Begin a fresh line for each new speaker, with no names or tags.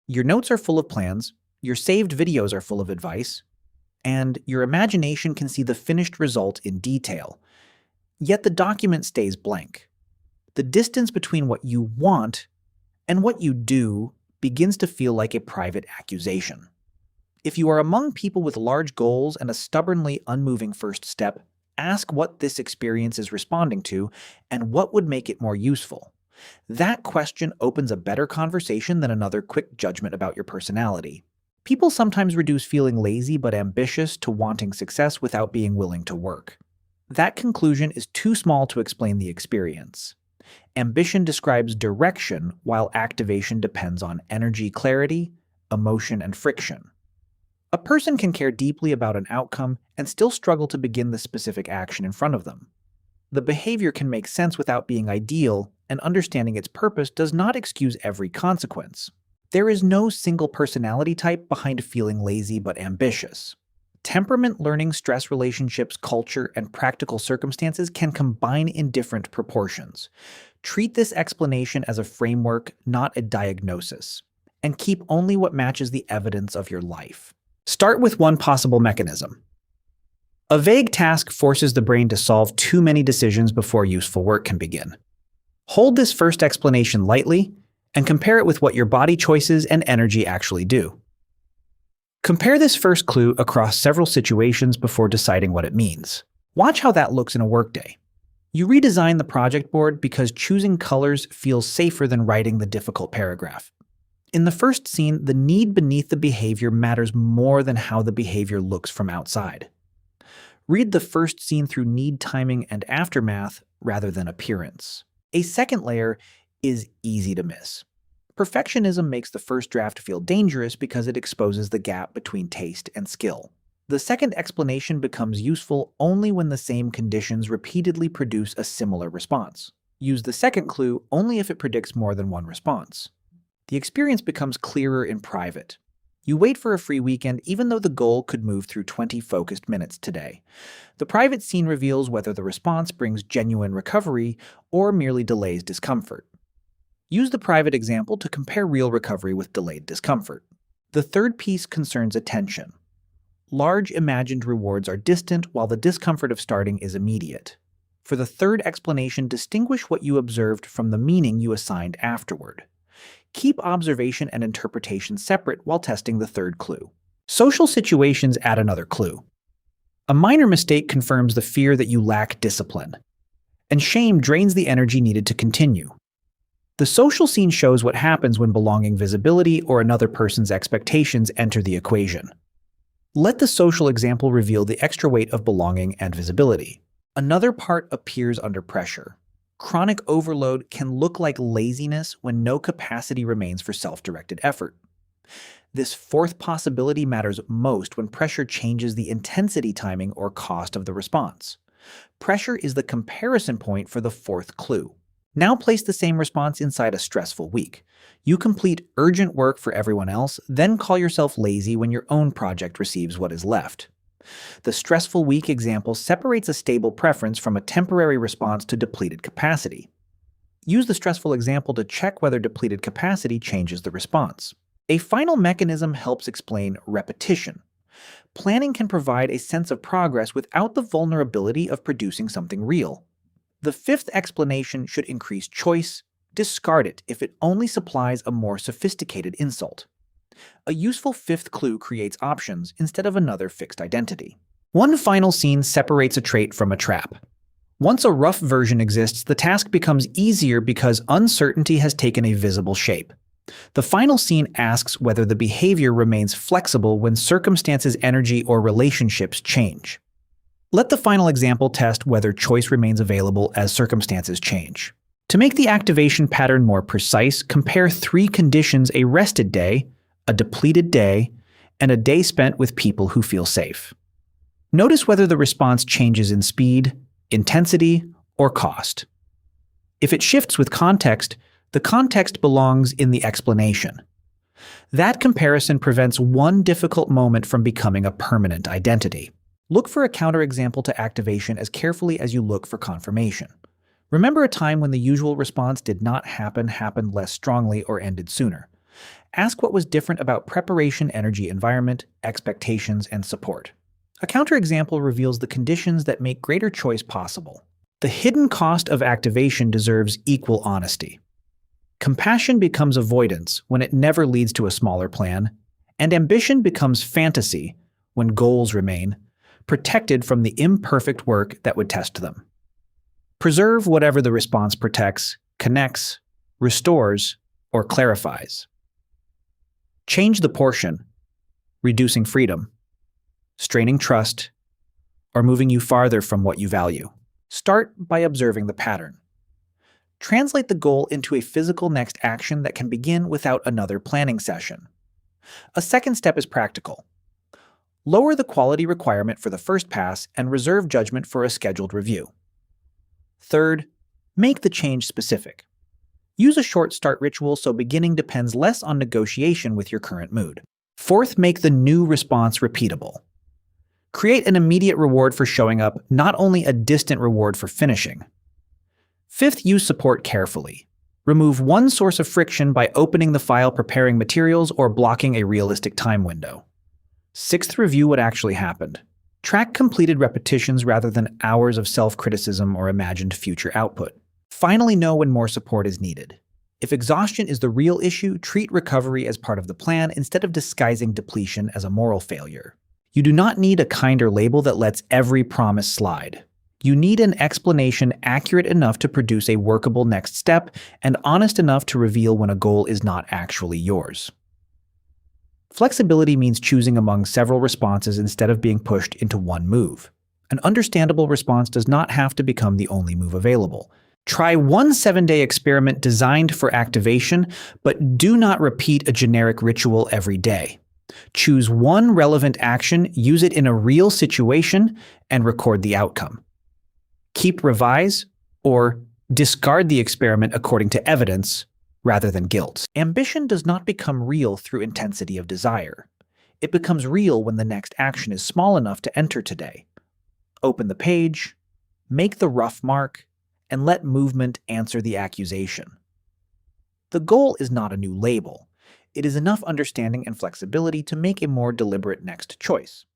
Your notes are full of plans, your saved videos are full of advice, and your imagination can see the finished result in detail. Yet the document stays blank. The distance between what you want and what you do begins to feel like a private accusation. If you are among people with large goals and a stubbornly unmoving first step, ask what this experience is responding to and what would make it more useful. That question opens a better conversation than another quick judgment about your personality. People sometimes reduce feeling lazy but ambitious to wanting success without being willing to work. That conclusion is too small to explain the experience. Ambition describes direction, while activation depends on energy clarity, emotion, and friction. A person can care deeply about an outcome and still struggle to begin the specific action in front of them. The behavior can make sense without being ideal, and understanding its purpose does not excuse every consequence. There is no single personality type behind feeling lazy but ambitious. Temperament, learning, stress, relationships, culture, and practical circumstances can combine in different proportions. Treat this explanation as a framework, not a diagnosis, and keep only what matches the evidence of your life. Start with one possible mechanism. A vague task forces the brain to solve too many decisions before useful work can begin. Hold this first explanation lightly and compare it with what your body choices and energy actually do. Compare this first clue across several situations before deciding what it means. Watch how that looks in a workday. You redesign the project board because choosing colors feels safer than writing the difficult paragraph. In the first scene, the need beneath the behavior matters more than how the behavior looks from outside. Read the first scene through need, timing, and aftermath rather than appearance. A second layer is easy to miss. Perfectionism makes the first draft feel dangerous because it exposes the gap between taste and skill. The second explanation becomes useful only when the same conditions repeatedly produce a similar response. Use the second clue only if it predicts more than one response. The experience becomes clearer in private. You wait for a free weekend even though the goal could move through 20 focused minutes today. The private scene reveals whether the response brings genuine recovery or merely delays discomfort. Use the private example to compare real recovery with delayed discomfort. The third piece concerns attention. Large imagined rewards are distant while the discomfort of starting is immediate. For the third explanation, distinguish what you observed from the meaning you assigned afterward. Keep observation and interpretation separate while testing the third clue. Social situations add another clue. A minor mistake confirms the fear that you lack discipline, and shame drains the energy needed to continue. The social scene shows what happens when belonging, visibility, or another person's expectations enter the equation. Let the social example reveal the extra weight of belonging and visibility. Another part appears under pressure. Chronic overload can look like laziness when no capacity remains for self-directed effort. This fourth possibility matters most when pressure changes the intensity, timing, or cost of the response. Pressure is the comparison point for the fourth clue. Now place the same response inside a stressful week. You complete urgent work for everyone else, then call yourself lazy when your own project receives what is left. The stressful week example separates a stable preference from a temporary response to depleted capacity. Use the stressful example to check whether depleted capacity changes the response. A final mechanism helps explain repetition. Planning can provide a sense of progress without the vulnerability of producing something real. The fifth explanation should increase choice. Discard it if it only supplies a more sophisticated insult. A useful fifth clue creates options instead of another fixed identity. One final scene separates a trait from a trap. Once a rough version exists, the task becomes easier because uncertainty has taken a visible shape. The final scene asks whether the behavior remains flexible when circumstances, energy, or relationships change. Let the final example test whether choice remains available as circumstances change. To make the activation pattern more precise, compare three conditions: a rested day, a depleted day, and a day spent with people who feel safe. Notice whether the response changes in speed, intensity, or cost. If it shifts with context, the context belongs in the explanation. That comparison prevents one difficult moment from becoming a permanent identity. Look for a counterexample to activation as carefully as you look for confirmation. Remember a time when the usual response did not happen, happened less strongly, or ended sooner. Ask what was different about preparation, energy, environment, expectations, and support. A counterexample reveals the conditions that make greater choice possible. The hidden cost of activation deserves equal honesty. Compassion becomes avoidance when it never leads to a smaller plan, and ambition becomes fantasy when goals remain, protected from the imperfect work that would test them. Preserve whatever the response protects, connects, restores, or clarifies. Change the portion, reducing freedom, straining trust, or moving you farther from what you value. Start by observing the pattern. Translate the goal into a physical next action that can begin without another planning session. A second step is practical. Lower the quality requirement for the first pass and reserve judgment for a scheduled review. Third, make the change specific. Use a short start ritual so beginning depends less on negotiation with your current mood. Fourth, make the new response repeatable. Create an immediate reward for showing up, not only a distant reward for finishing. Fifth, use support carefully. Remove one source of friction by opening the file, preparing materials, or blocking a realistic time window. Sixth, review what actually happened. Track completed repetitions rather than hours of self-criticism or imagined future output. Finally, know when more support is needed. If exhaustion is the real issue, treat recovery as part of the plan instead of disguising depletion as a moral failure. You do not need a kinder label that lets every promise slide. You need an explanation accurate enough to produce a workable next step and honest enough to reveal when a goal is not actually yours. Flexibility means choosing among several responses instead of being pushed into one move. An understandable response does not have to become the only move available. Try one 7-day experiment designed for activation, but do not repeat a generic ritual every day. Choose one relevant action, use it in a real situation, and record the outcome. Keep revise, or discard the experiment according to evidence rather than guilt. Ambition does not become real through intensity of desire. It becomes real when the next action is small enough to enter today. Open the page, make the rough mark, and let movement answer the accusation. The goal is not a new label. It is enough understanding and flexibility to make a more deliberate next choice.